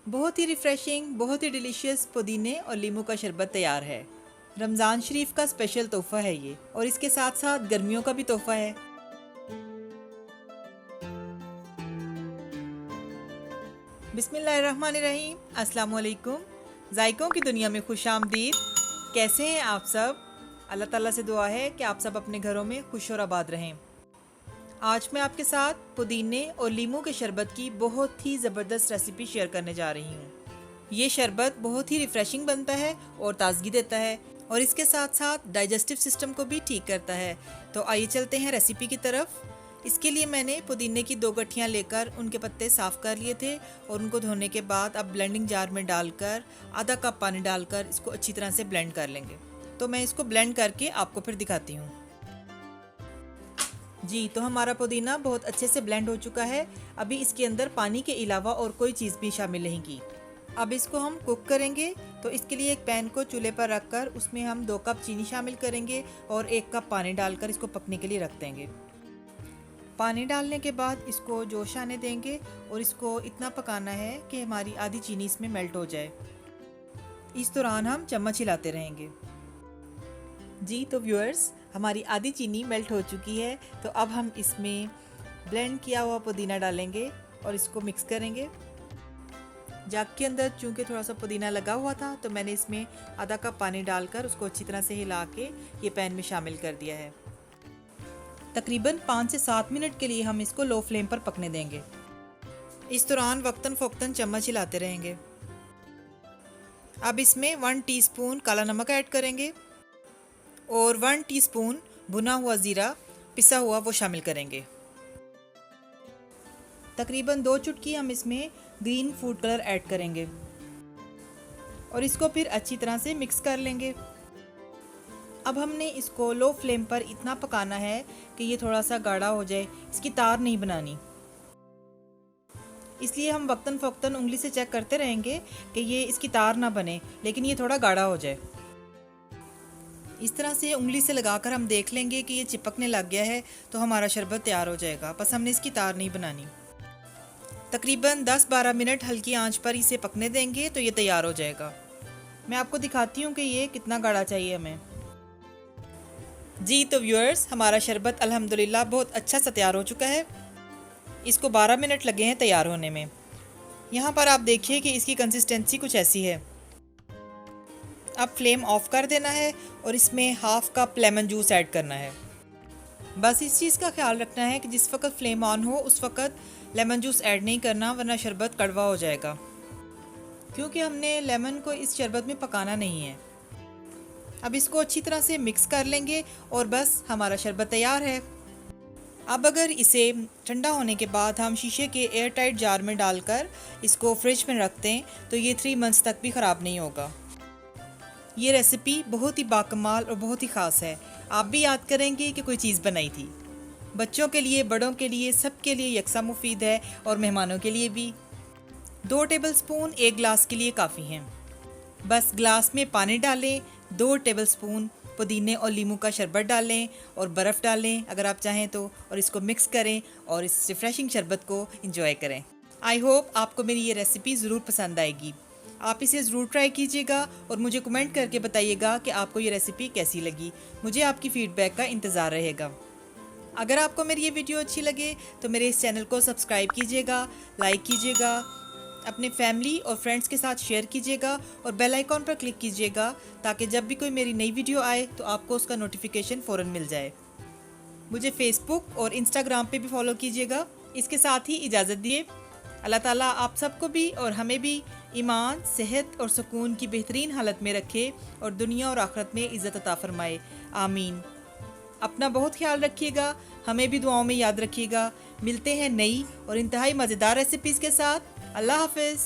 बहुत ही रिफ़्रेशिंग, बहुत ही डिलीशियस पुदीने और लीमू का शरबत तैयार है। रमज़ान शरीफ का स्पेशल तोहफ़ा है ये, और इसके साथ साथ गर्मियों का भी तोहफ़ा है। बिस्मिल्लाहिर्रहमानिर्रहीम, अस्सलाम वालेकुम। जायकों की दुनिया में खुशामदीद। कैसे हैं आप सब? अल्लाह ताला से दुआ है कि आप सब अपने घरों में खुश और आबाद रहें। आज मैं आपके साथ पुदीने और लीमू के शरबत की बहुत ही ज़बरदस्त रेसिपी शेयर करने जा रही हूँ। ये शरबत बहुत ही रिफ़्रेशिंग बनता है और ताज़गी देता है, और इसके साथ साथ डाइजेस्टिव सिस्टम को भी ठीक करता है। तो आइए चलते हैं रेसिपी की तरफ। इसके लिए मैंने पुदीने की 2 गठियाँ लेकर उनके पत्ते साफ़ कर लिए थे, और उनको धोने के बाद अब ब्लेंडिंग जार में डालकर आधा कप पानी डालकर इसको अच्छी तरह से ब्लेंड कर लेंगे। तो मैं इसको ब्लेंड करके आपको फिर दिखाती हूँ। जी, तो हमारा पुदीना बहुत अच्छे से ब्लेंड हो चुका है। अभी इसके अंदर पानी के अलावा और कोई चीज़ भी शामिल नहीं की। अब इसको हम कुक करेंगे। तो इसके लिए एक पैन को चूल्हे पर रखकर उसमें हम 2 कप चीनी शामिल करेंगे और 1 कप पानी डालकर इसको पकने के लिए रख देंगे। पानी डालने के बाद इसको जोश आने देंगे, और इसको इतना पकाना है कि हमारी आधी चीनी इसमें मेल्ट हो जाए। इस दौरान हम चम्मच हिलाते रहेंगे। जी, तो व्यूअर्स, हमारी आधी चीनी मेल्ट हो चुकी है। तो अब हम इसमें ब्लेंड किया हुआ पुदीना डालेंगे और इसको मिक्स करेंगे। जग के अंदर चूँकि थोड़ा सा पुदीना लगा हुआ था, तो मैंने इसमें आधा कप पानी डालकर उसको अच्छी तरह से हिला के ये पैन में शामिल कर दिया है। तकरीबन 5 से 7 मिनट के लिए हम इसको लो फ्लेम पर पकने देंगे। इस दौरान वक्तन फ़ौक्तन चम्मच हिलाते रहेंगे। अब इसमें 1 टीस्पून काला नमक ऐड करेंगे और 1 टीस्पून भुना हुआ ज़ीरा पिसा हुआ वो शामिल करेंगे। तकरीबन 2 चुटकी हम इसमें ग्रीन फूड कलर ऐड करेंगे और इसको फिर अच्छी तरह से मिक्स कर लेंगे। अब हमने इसको लो फ्लेम पर इतना पकाना है कि ये थोड़ा सा गाढ़ा हो जाए, इसकी तार नहीं बनानी। इसलिए हम वक्तन फ़ौक्तन उंगली से चेक करते रहेंगे कि ये इसकी तार ना बने, लेकिन ये थोड़ा गाढ़ा हो जाए। इस तरह से उंगली से लगाकर हम देख लेंगे कि ये चिपकने लग गया है, तो हमारा शरबत तैयार हो जाएगा। बस हमने इसकी तार नहीं बनानी। तकरीबन 10-12 मिनट हल्की आंच पर इसे पकने देंगे तो ये तैयार हो जाएगा। मैं आपको दिखाती हूँ कि ये कितना गाढ़ा चाहिए हमें। जी, तो व्यूअर्स, हमारा शरबत अल्हम्दुलिल्लाह बहुत अच्छा सा तैयार हो चुका है। इसको 12 मिनट लगे हैं तैयार होने में। यहाँ पर आप देखिए कि इसकी कंसिस्टेंसी कुछ ऐसी है। अब फ्लेम ऑफ कर देना है और इसमें half cup lemon juice add करना है। बस इस चीज़ का ख्याल रखना है कि जिस वक्त फ्लेम ऑन हो उस वक्त लेमन जूस ऐड नहीं करना, वरना शरबत कड़वा हो जाएगा, क्योंकि हमने लेमन को इस शरबत में पकाना नहीं है। अब इसको अच्छी तरह से मिक्स कर लेंगे और बस हमारा शरबत तैयार है। अब अगर इसे ठंडा होने के बाद हम शीशे के एयर टाइट जार में डालकर इसको फ्रिज में रख दें तो ये 3 मंथ्स तक भी ख़राब नहीं होगा। ये रेसिपी बहुत ही बाकमाल और बहुत ही ख़ास है। आप भी याद करेंगे कि कोई चीज़ बनाई थी। बच्चों के लिए, बड़ों के लिए, सब के लिए यकसा मुफीद है, और मेहमानों के लिए भी। 2 टेबलस्पून 1 गिलास के लिए काफ़ी हैं। बस गिलास में पानी डालें, 2 टेबलस्पून पुदीने और लीमू का शरबत डालें और बर्फ़ डालें अगर आप चाहें तो, और इसको मिक्स करें और इस रिफ़्रेशिंग शरबत को इंजॉय करें। आई होप आपको मेरी ये रेसिपी ज़रूर पसंद आएगी। आप इसे ज़रूर ट्राई कीजिएगा और मुझे कमेंट करके बताइएगा कि आपको ये रेसिपी कैसी लगी। मुझे आपकी फ़ीडबैक का इंतज़ार रहेगा। अगर आपको मेरी ये वीडियो अच्छी लगे तो मेरे इस चैनल को सब्सक्राइब कीजिएगा, लाइक कीजिएगा, अपने फैमिली और फ्रेंड्स के साथ शेयर कीजिएगा और बेल आइकॉन पर क्लिक कीजिएगा, ताकि जब भी कोई मेरी नई वीडियो आए तो आपको उसका नोटिफिकेशन फ़ौरन मिल जाए। मुझे फेसबुक और इंस्टाग्राम पे भी फॉलो कीजिएगा। इसके साथ ही इजाज़त दिए। अल्लाह ताला आप सबको भी और हमें भी ईमान, सेहत और सुकून की बेहतरीन हालत में रखे और दुनिया और आखिरत में इज़्ज़त अता फरमाए। आमीन। अपना बहुत ख्याल रखिएगा, हमें भी दुआओं में याद रखिएगा। मिलते हैं नई और इंतहाई मज़ेदार रेसिपीज़ के साथ। अल्लाह हाफ़िज़।